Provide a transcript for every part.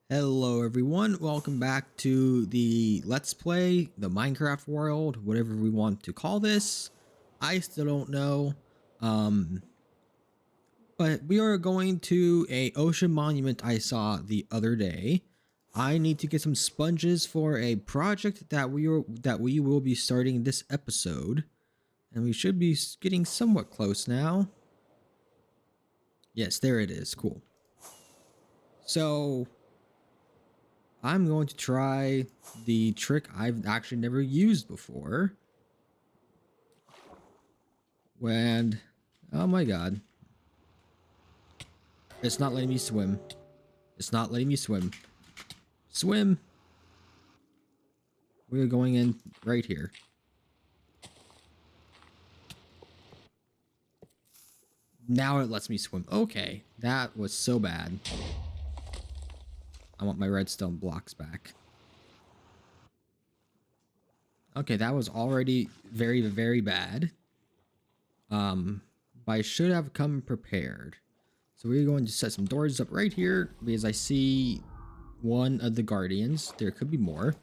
Hello everyone, welcome back to the Let's Play, the Minecraft world, whatever we want to call this. I still don't know. Um, but we are going to a ocean monument I saw the other day. I need to get some sponges for a project that we will be starting this episode. And we should be getting somewhat close now. Yes, there it is. Cool. So I'm going to try the trick I've actually never used before. And oh my god, it's not letting me swim. It's not letting me swim. Swim. We're going in right here. Now it lets me swim. Okay, that was so bad. I want my redstone blocks back. Okay, that was already very, very bad. But I should have come prepared. So we're going to set some doors up right here because I see one of the guardians. There could be more.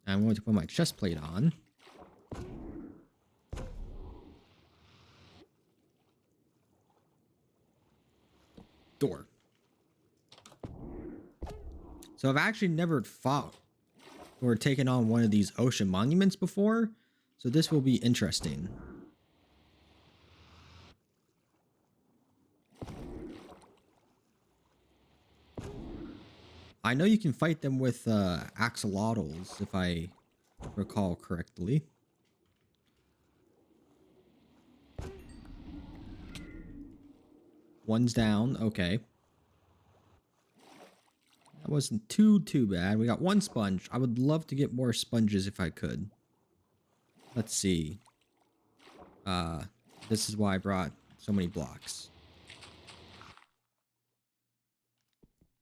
I'm going to put my chest plate on. Door. So I've actually never fought or taken on one of these ocean monuments before, so this will be interesting. I know you can fight them with axolotls, if I recall correctly. One's down, okay. That wasn't too bad. We got one sponge. I would love to get more sponges if I could. Let's see. This is why I brought so many blocks.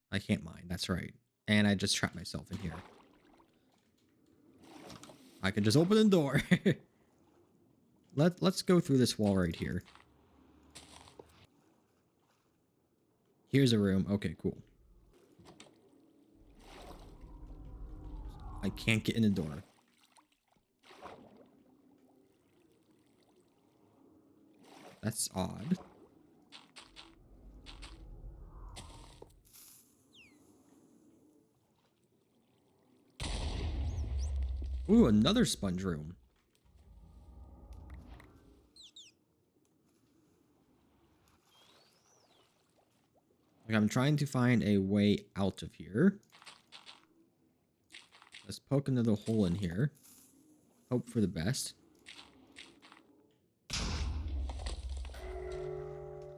I can't mine, that's right. And I just trapped myself in here. I can just open the door. Let's go through this wall right here. Here's a room. Okay, cool. I can't get in the door. That's odd. Ooh, another sponge room. Like, I'm trying to find a way out of here. Let's poke another hole in here. Hope for the best.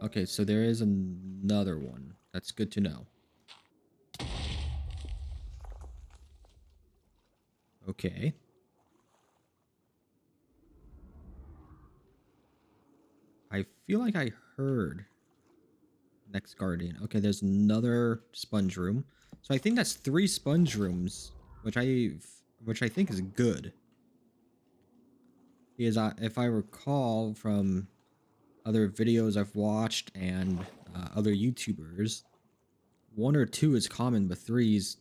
Okay, so there is another one. That's good to know. Okay. I feel like I heard next guardian. Okay, there's another sponge room. So I think that's 3 sponge rooms, which I think is good. Because if I recall from other videos I've watched and other YouTubers, 1 or 2 is common, but 3 is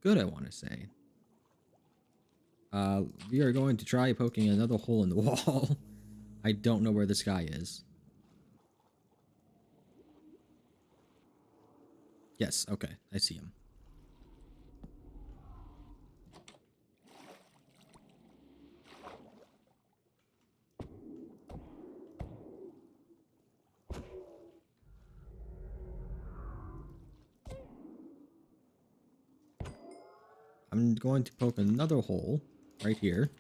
good, I want to say. We are going to try poking another hole in the wall. I don't know where this guy is. Yes, okay, I see him. I'm going to poke another hole right here.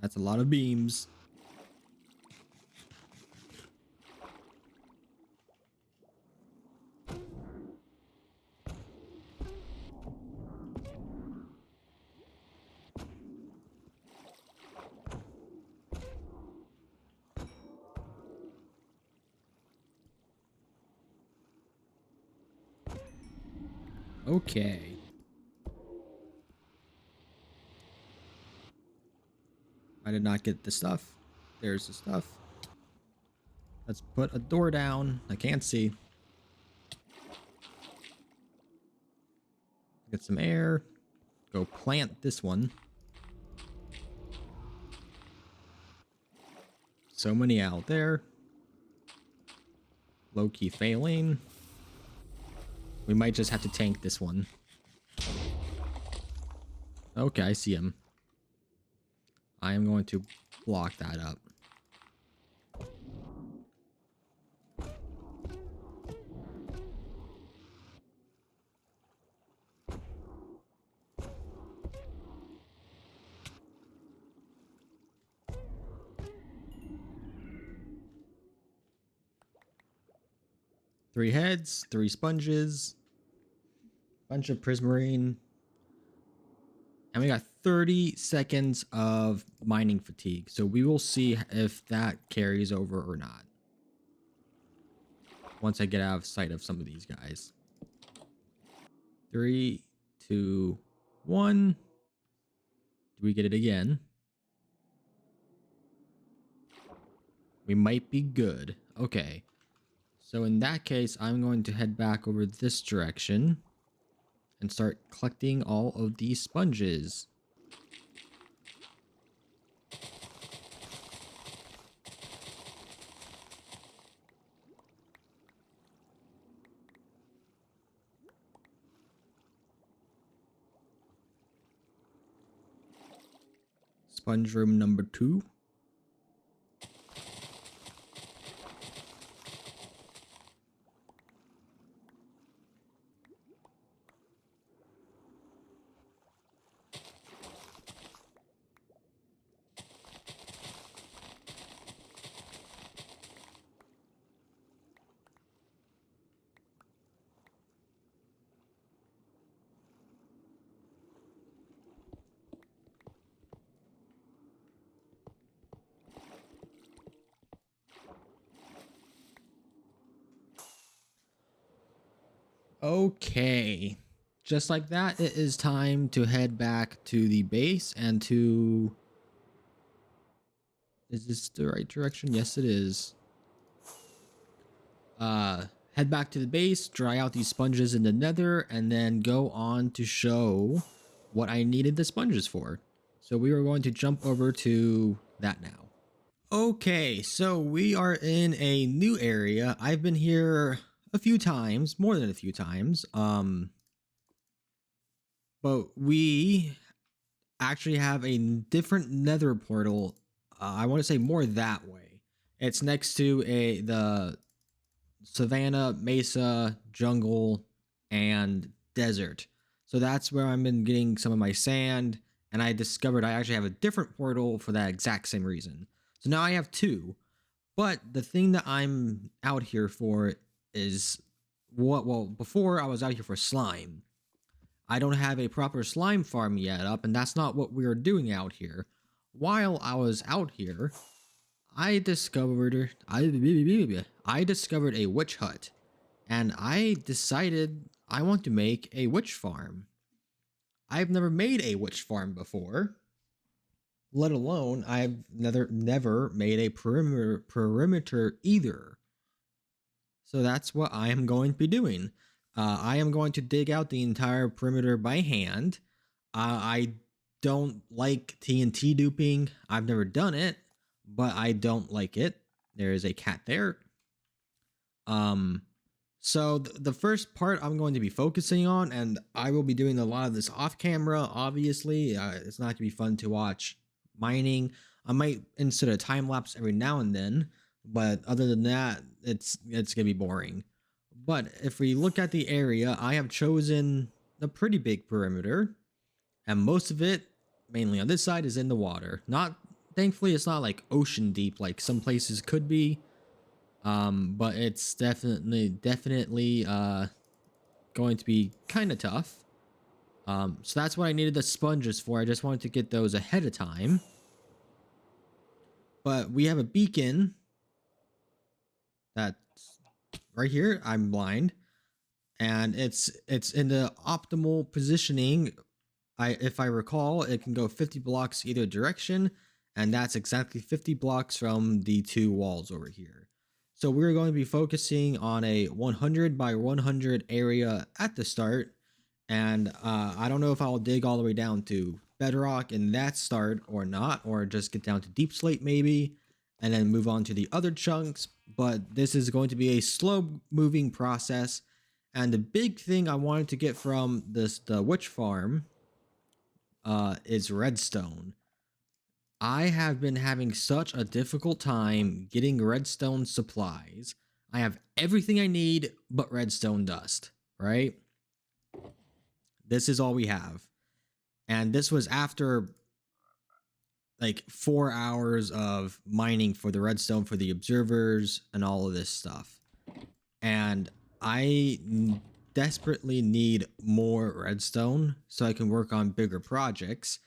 That's a lot of beams. Okay. I did not get the stuff. There's the stuff. Let's put a door down. I can't see. Get some air. Go plant this one. So many out there. Low-key failing. We might just have to tank this one. Okay, I see him. I am going to block that up. Three heads, 3 sponges, bunch of prismarine, and we got 30 seconds of mining fatigue. So we will see if that carries over or not. Once I get out of sight of some of these guys. 3, 2, 1. Do we get it again? We might be good. Okay. So in that case, I'm going to head back over this direction and start collecting all of these sponges. Sponge room number 2. Okay, just like that, it is time to head back to the base and to... Is this the right direction? Yes, it is. Head back to the base, dry out these sponges in the nether, and then go on to show what I needed the sponges for. So we are going to jump over to that now. Okay, so we are in a new area. I've been here a few times, more than a few times. But we actually have a different nether portal. I want to say more that way. It's next to the savanna, mesa, jungle, and desert. So that's where I've been getting some of my sand, and I discovered I actually have a different portal for that exact same reason. So now I have 2. But the thing that I'm out here for is well, before I was out here for slime. I don't have a proper slime farm yet up, and that's not what we are doing out here. While I was out here, I discovered a witch hut, and I decided I want to make a witch farm. I've never made a witch farm before, let alone I've never made a perimeter either. So that's what I am going to be doing. I am going to dig out the entire perimeter by hand. I don't like TNT duping. I've never done it, but I don't like it. There is a cat there. So the first part I'm going to be focusing on, and I will be doing a lot of this off camera, obviously. It's not going to be fun to watch mining. I might insert a time lapse every now and then, but other than that, it's going to be boring. But if we look at the area, I have chosen a pretty big perimeter, and most of it, mainly on this side, is in the water. Thankfully, it's not like ocean deep like some places could be. But it's definitely going to be kind of tough. So that's what I needed the sponges for. I just wanted to get those ahead of time. But we have a beacon that's right here. I'm blind, and it's in the optimal positioning. If I recall, it can go 50 blocks either direction, and that's exactly 50 blocks from the 2 walls over here. So we're going to be focusing on a 100 by 100 area at the start, and I don't know if I'll dig all the way down to bedrock in that start or not, or just get down to deep slate maybe, and then move on to the other chunks. But this is going to be a slow moving process, and the big thing I wanted to get from the witch farm is redstone. I have been having such a difficult time getting redstone supplies. I have everything I need but redstone dust, right? This is all we have. And this was after like 4 hours of mining for the redstone for the observers and all of this stuff. And I desperately need more redstone so I can work on bigger projects.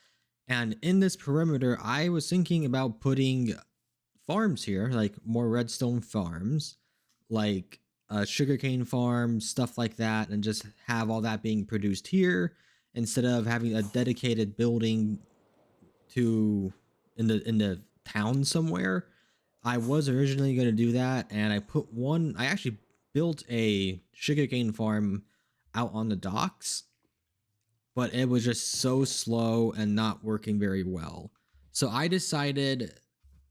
And in this perimeter, I was thinking about putting farms here, like more redstone farms, like a sugarcane farm, stuff like that, and just have all that being produced here instead of having a dedicated building to in the town somewhere. I was originally going to do that, and I actually built a sugarcane farm out on the docks, but it was just so slow and not working very well. So I decided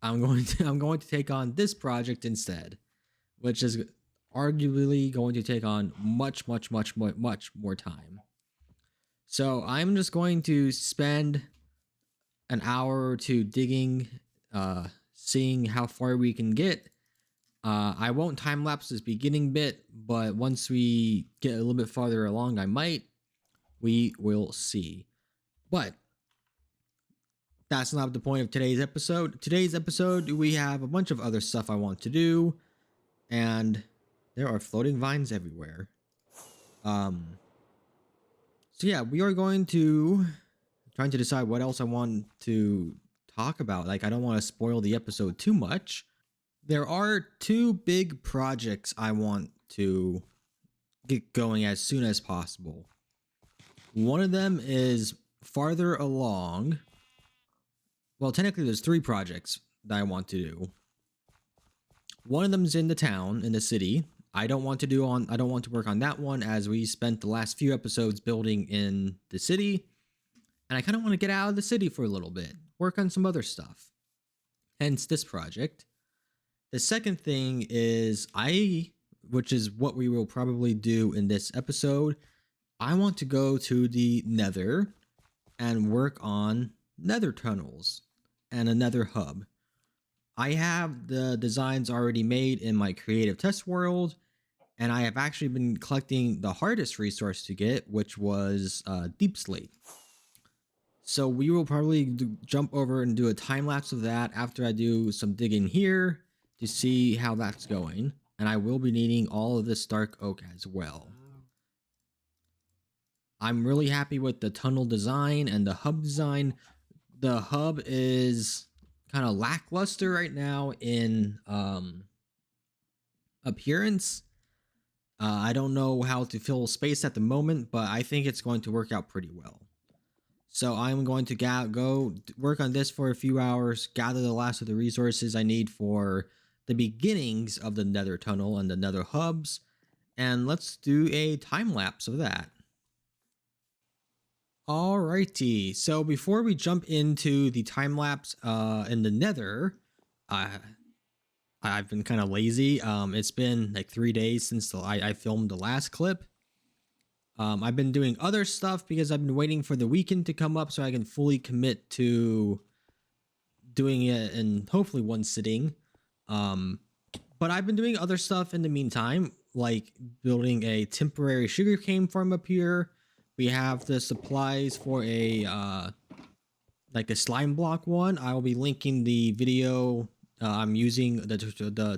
I'm going to take on this project instead, which is arguably going to take on much more time. So I'm just going to spend an hour or two digging, seeing how far we can get. I won't time lapse this beginning bit, but once we get a little bit farther along, I might. We will see. But that's not the point of today's episode. Today's episode, we have a bunch of other stuff I want to do, and there are floating vines everywhere. So yeah, we are going to trying to decide what else I want to talk about. Like, I don't want to spoil the episode too much. There are 2 big projects I want to get going as soon as possible. One of them is farther along. Well, technically there's 3 projects that I want to do. One of them is in the town, in the city. I don't want to work on that one, as we spent the last few episodes building in the city. And I kind of want to get out of the city for a little bit, work on some other stuff. Hence this project. The second thing is which is what we will probably do in this episode, I want to go to the Nether and work on Nether tunnels and a Nether hub. I have the designs already made in my creative test world, and I have actually been collecting the hardest resource to get, which was deep slate. So we will probably jump over and do a time lapse of that after I do some digging here to see how that's going. And I will be needing all of this dark oak as well. I'm really happy with the tunnel design and the hub design. The hub is kind of lackluster right now in appearance. I don't know how to fill space at the moment, but I think it's going to work out pretty well. So I'm going to go work on this for a few hours, gather the last of the resources I need for the beginnings of the Nether tunnel and the Nether hubs, and let's do a time lapse of that. Alrighty, so before we jump into the time lapse in the Nether, I've been kind of lazy. It's been like 3 days since I filmed the last clip. I've been doing other stuff because I've been waiting for the weekend to come up so I can fully commit to doing it in hopefully one sitting. But I've been doing other stuff in the meantime, like building a temporary sugarcane farm up here. We have the supplies for a like a slime block one. I will be linking the video. I'm using the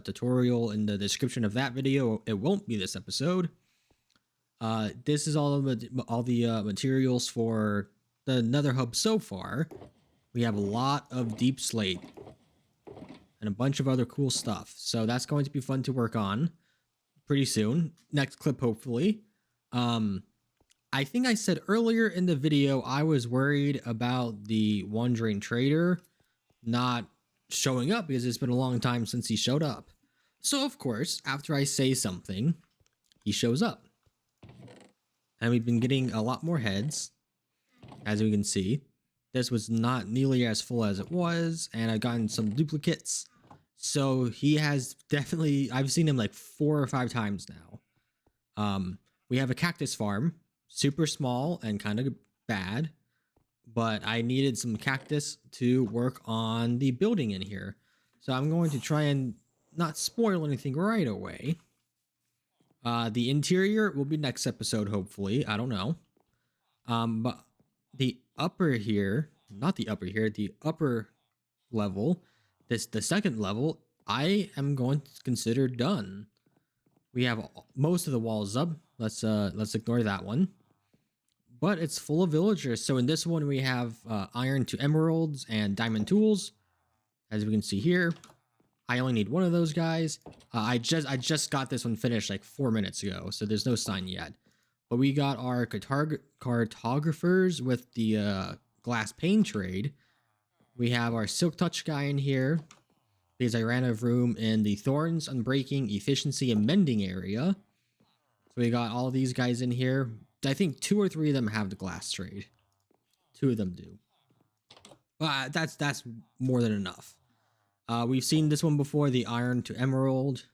tutorial in the description of that video. It won't be this episode. This is all the materials for the Nether hub so far. We have a lot of deep slate and a bunch of other cool stuff. So that's going to be fun to work on pretty soon. Next clip, hopefully. I think I said earlier in the video I was worried about the Wandering Trader not showing up because it's been a long time since he showed up. So of course, after I say something, he shows up. And we've been getting a lot more heads, as we can see. This was not nearly as full as it was, and I've gotten some duplicates. So he has definitely, I've seen him like 4 or 5 times now. We have a cactus farm, super small and kind of bad, but I needed some cactus to work on the building in here. So I'm going to try and not spoil anything right away. The interior will be next episode, hopefully. I don't know. But the upper here, not the upper here, the upper level, the second level, I am going to consider done. We have most of the walls up. Let's ignore that one. But it's full of villagers. So in this one we have iron to emeralds and diamond tools, as we can see here. I only need one of those guys. I just got this one finished like 4 minutes ago, so there's no sign yet. But we got our cartographers with the glass pane trade. We have our silk touch guy in here because I ran out of room in the thorns, unbreaking, efficiency, and mending area. So we got all these guys in here. I think 2 or 3 of them have the glass trade. 2 of them do. But that's more than enough. We've seen this one before, the iron to emerald.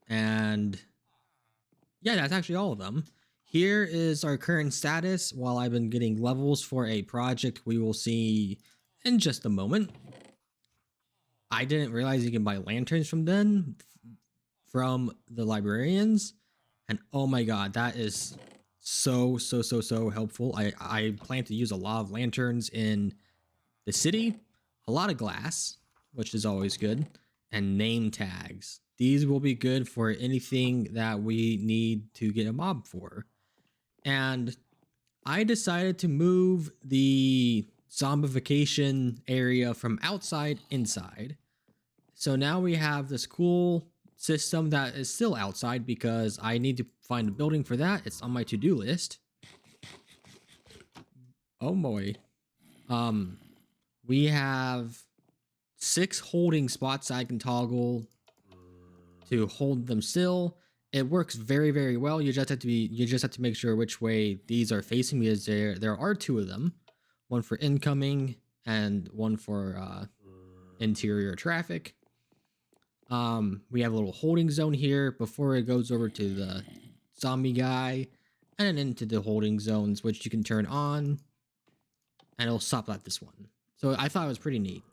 And yeah, that's actually all of them. Here is our current status while I've been getting levels for a project we will see in just a moment. I didn't realize you can buy lanterns from them, from the librarians. And oh my god, that is so helpful. I plan to use a lot of lanterns in the city, a lot of glass, which is always good, and name tags. These will be good for anything that we need to get a mob for. And I decided to move the zombification area from outside inside. So now we have this cool system that is still outside because I need to find a building for that. It's on my to-do list. Oh boy. We have 6 holding spots I can toggle to hold them still. It works very well. You just have to make sure which way these are facing, because there are 2 of them, one for incoming and one for interior traffic. We have a little holding zone here before it goes over to the zombie guy, and then into the holding zones, which you can turn on, and it'll stop at this one. So I thought it was pretty neat.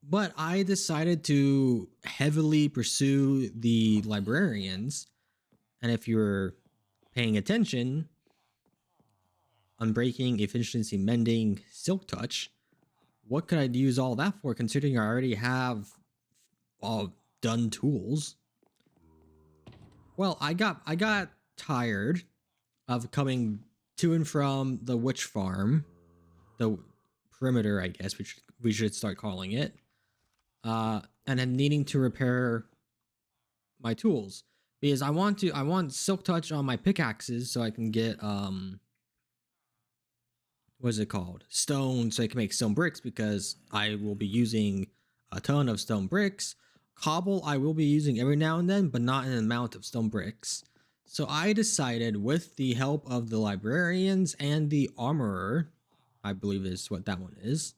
But I decided to heavily pursue the librarians, and if you're paying attention, unbreaking, efficiency, mending, silk touch, what could I use all that for, considering I already have done tools? Well, I got tired of coming to and from the witch farm, the perimeter, I guess we should start calling it, and then needing to repair my tools, because I want silk touch on my pickaxes so I can get what is it called, stone, so I can make stone bricks, because I will be using a ton of stone bricks. Cobble I will be using every now and then, but not in an amount of stone bricks. So I decided, with the help of the librarians and the armorer, I believe is what that one is,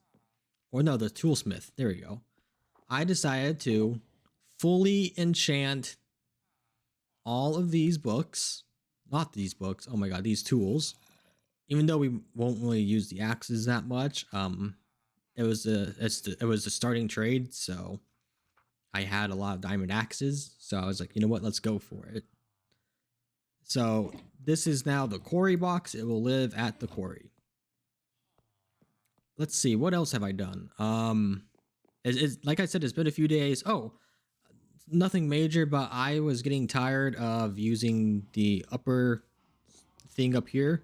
or no, the toolsmith, there we go, I decided to fully enchant all of these books, not these books, oh my god, these tools. Even though we won't really use the axes that much, it was a starting trade, so I had a lot of diamond axes, so I was like, you know what, let's go for it. So this is now the quarry box. It will live at the quarry. Let's see, what else have I done? It's like I said, it's been a few days. Oh, nothing major, but I was getting tired of using the upper thing up here.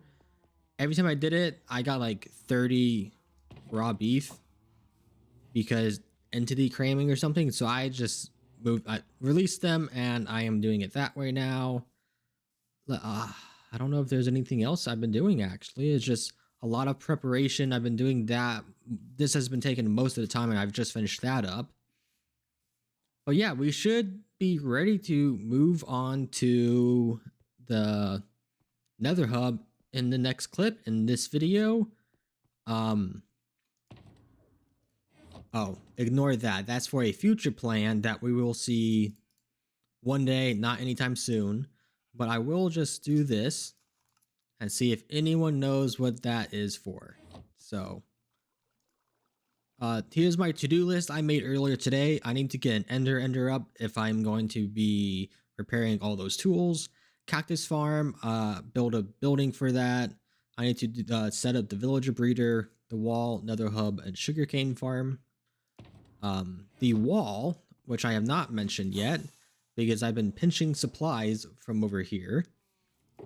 Every time I did it, I got like 30 raw beef because entity cramming or something. So I just released them, and I am doing it that way now. I don't know if there's anything else I've been doing, actually. It's just a lot of preparation. I've been doing that. This has been taking most of the time, and I've just finished that up. But yeah, we should be ready to move on to the Nether Hub in the next clip in this video. Oh, ignore that. That's for a future plan that we will see one day, not anytime soon. But I will just do this and see if anyone knows what that is for. So, here's my to-do list I made earlier today. I need to get an ender up if I'm going to be preparing all those tools. Cactus farm, build a building for that. I need to set up the villager breeder, the wall, nether hub, and sugarcane farm. The wall, which I have not mentioned yet, because I've been pinching supplies from over here.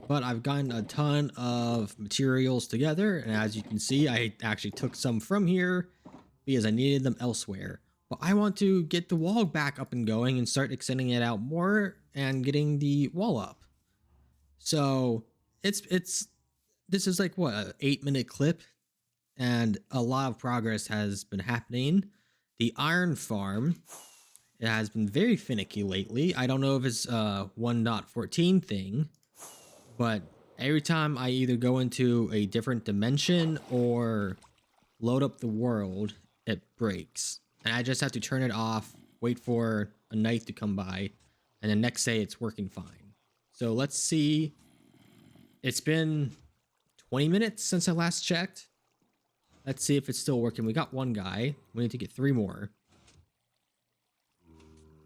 But I've gotten a ton of materials together, and as you can see, I actually took some from here because I needed them elsewhere. But I want to get the wall back up and going and start extending it out more and getting the wall up. So this is like what, an 8-minute clip, and a lot of progress has been happening. The iron farm, it has been very finicky lately. I don't know if it's a 1.14 thing, but every time I either go into a different dimension or load up the world, it breaks. And I just have to turn it off, wait for a night to come by, and the next day it's working fine. So let's see. It's been 20 minutes since I last checked. Let's see if it's still working. We got one guy. We need to get 3 more.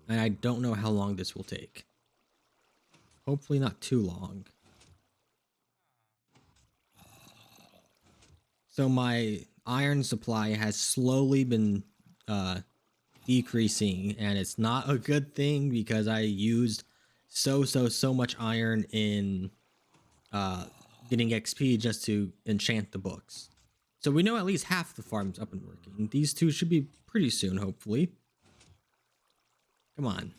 And I don't know how long this will take. Hopefully not too long. So my iron supply has slowly been decreasing, and it's not a good thing because I used so much iron in getting XP just to enchant the books. So we know at least half the farm's up and working. These 2 should be pretty soon, hopefully. Come on.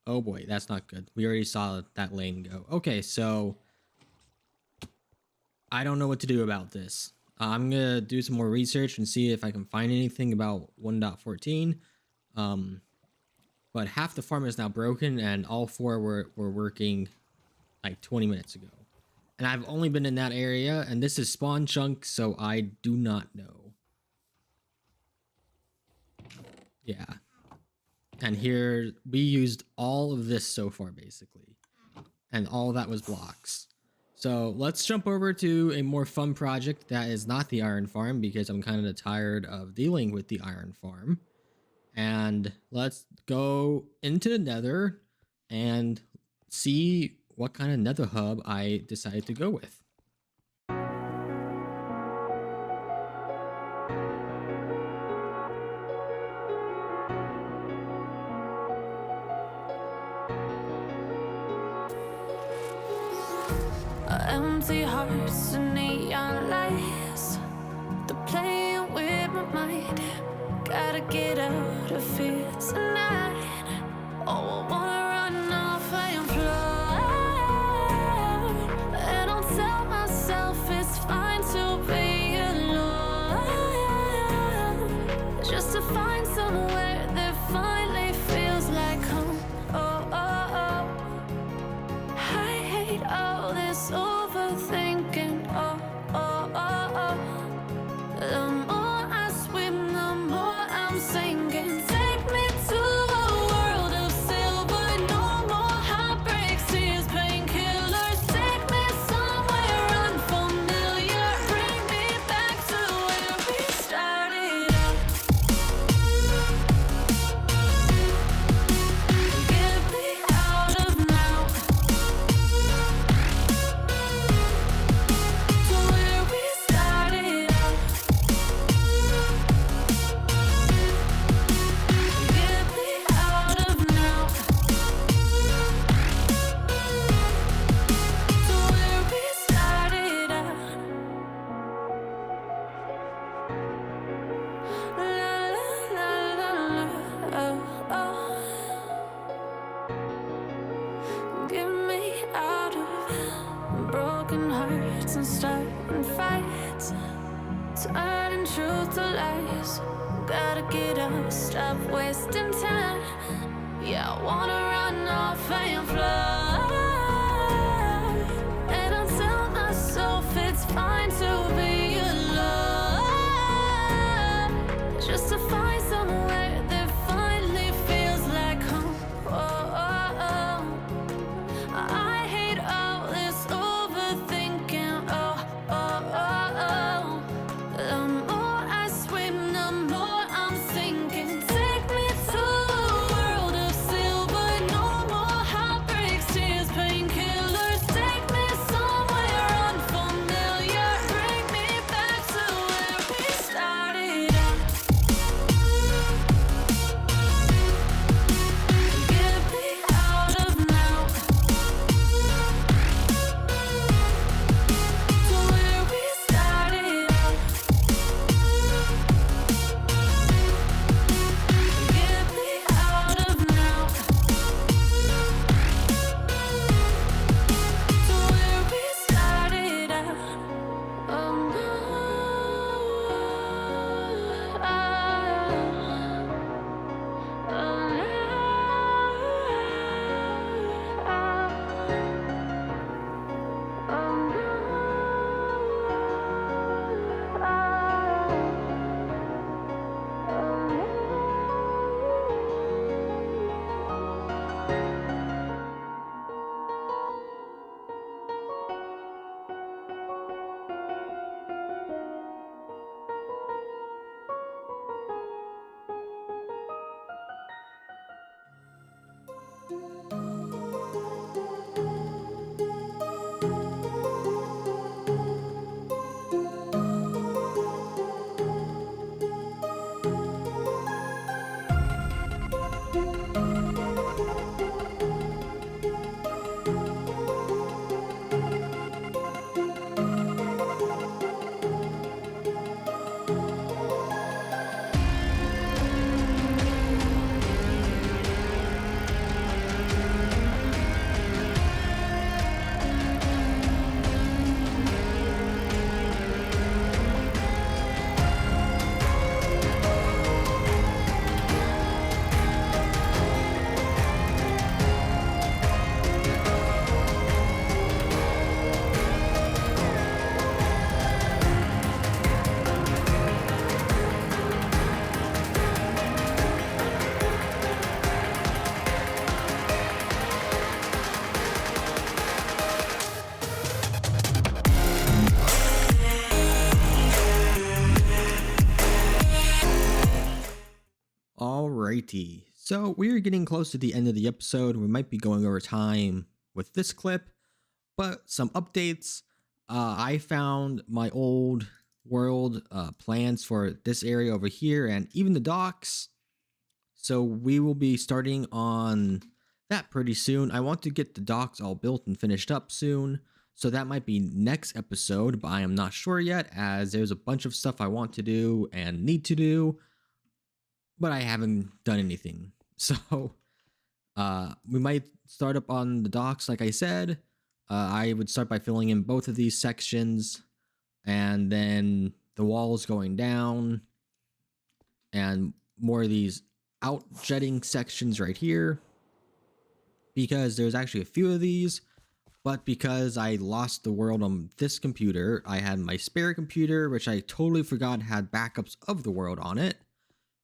Oh boy, that's not good. We already saw that lane go. Okay, so I don't know what to do about this. I'm gonna do some more research and see if I can find anything about 1.14. But half the farm is now broken, and all 4 were working like 20 minutes ago. And I've only been in that area, and this is spawn chunk, so I do not know. Yeah. And here, we used all of this so far, basically. And all that was blocks. So let's jump over to a more fun project that is not the iron farm, because I'm kind of tired of dealing with the iron farm. And let's go into the nether and see what kind of nether hub I decided to go with. Empty hearts and neon lights, they're playing with my mind. Gotta get out of here tonight. Oh, I wanna run off and fly, and I'll tell myself it's fine to be alone, just to find somewhere that finally feels like home. Oh, oh, oh. I hate all this overthinking. Oh, oh, oh, oh. The more I swim, the more I'm sinking. Take me to a world of silver. No more heartbreaks, tears, painkillers. Take me somewhere unfamiliar. Bring me back to where we started out. Get me out of now. starting fights, turning truth to lies. Gotta get up, stop wasting time. Yeah, I wanna run off and fly. And I'll tell myself it's fine to be alone, just to find somewhere that finally feels like home. Oh, oh, oh. I hate all this overthinking. Oh, oh, oh, oh. The more I swim, the more I'm sinking. Take me to a world of silver. No more heartbreaks, tears, painkillers. Take me somewhere unfamiliar. Bring me back to where we started out. Get me out of now, to where we started out. Get me out of now, to where we started out. Oh no, Alrighty, so we're getting close to the end of the episode. We might be going over time with this clip, but some updates. I found my old world plans for this area over here and even the docks. So we will be starting on that pretty soon. I want to get the docks all built and finished up soon. So that might be next episode, but I am not sure yet, as there's a bunch of stuff I want to do and need to do, but I haven't done anything. So we might start up on the docks, like I said. I would start by filling in both of these sections, and then the walls going down, and more of these out jetting sections right here, because there's actually a few of these. But because I lost the world on this computer, I had my spare computer, which I totally forgot had backups of the world on it,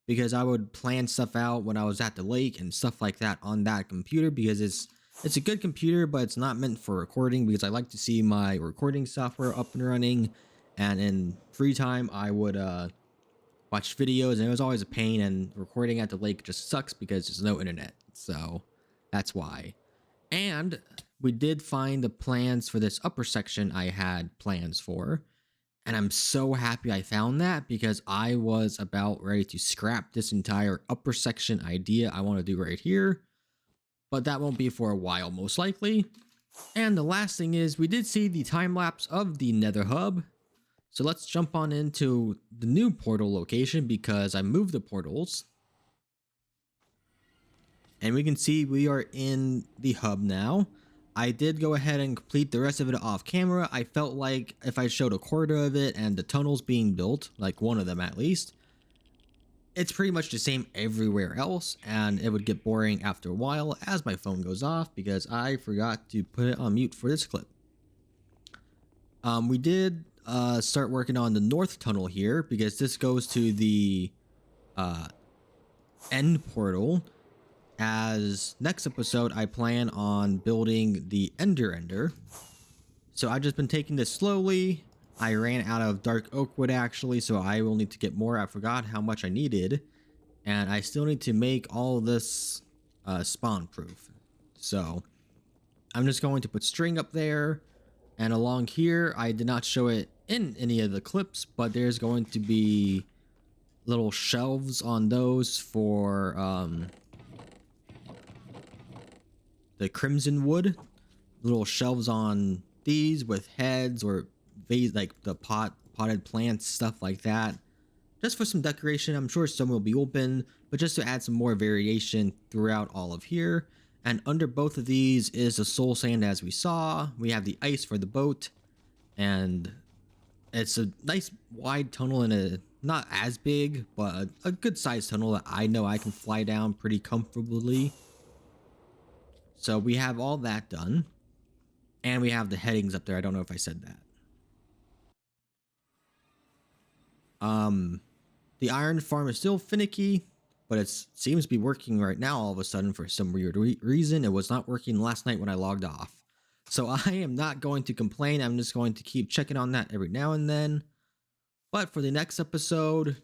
because I would plan stuff out when I was at the lake and stuff like that on that computer, because it's a good computer, but it's not meant for recording, because I like to see my recording software up and running, and in free time I would watch videos, and it was always a pain, and recording at the lake just sucks because there's no internet. So that's why. And we did find the plans for this upper section I had plans for, and I'm so happy I found that, because I was about ready to scrap this entire upper section idea I want to do right here, but that won't be for a while most likely. And the last thing is, we did see the time lapse of the Nether Hub, so let's jump on into the new portal location, because I moved the portals. And we can see we are in the hub now. I did go ahead and complete the rest of it off camera. I felt like if I showed a quarter of it and the tunnels being built, like one of them at least, it's pretty much the same everywhere else, and it would get boring after a while as my phone goes off because I forgot to put it on mute for this clip. We did start working on the north tunnel here because this goes to the end portal. As next episode, I plan on building the Ender. So I've just been taking this slowly. I ran out of dark oak wood actually, so I will need to get more. I forgot how much I needed, and I still need to make all of this spawn proof. So I'm just going to put string up there, and along here, I did not show it in any of the clips, but there's going to be little shelves on those for the crimson wood, little shelves on these with heads or vase, like the potted plants, stuff like that, just for some decoration. I'm sure some will be open, but just to add some more variation throughout all of here. And under both of these is the soul sand. As we saw, we have the ice for the boat, and it's a nice wide tunnel in a not as big but a good sized tunnel that I know I can fly down pretty comfortably. So we have all that done, and we have the headings up there. I don't know if I said that. The iron farm is still finicky, but it seems to be working right now all of a sudden for some weird reason. It was not working last night when I logged off. So I am not going to complain. I'm just going to keep checking on that every now and then. But for the next episode,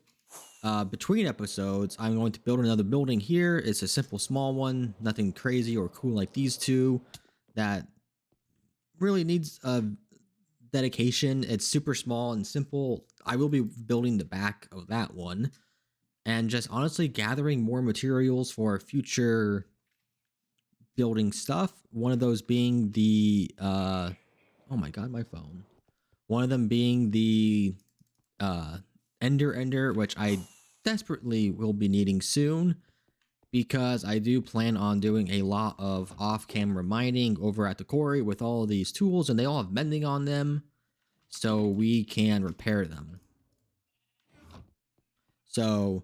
between episodes, I'm going to build another building here. It's a simple small one, nothing crazy or cool like these two that really needs dedication. It's super small and simple. I will be building the back of that one and just honestly gathering more materials for future building stuff. One of those being the oh my god, my phone. One of them being the Ender, which I desperately will be needing soon, because I do plan on doing a lot of off-camera mining over at the quarry with all of these tools, and they all have mending on them, so we can repair them. So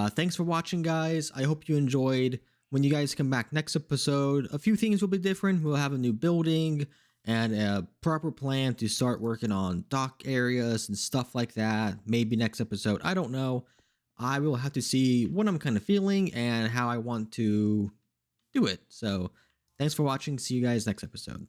thanks for watching, guys. I hope you enjoyed. When you guys come back next episode, a few things will be different. We'll have a new building and a proper plan to start working on dock areas and stuff like that. Maybe next episode, I don't know. I will have to see what I'm kind of feeling and how I want to do it. So thanks for watching. See you guys next episode.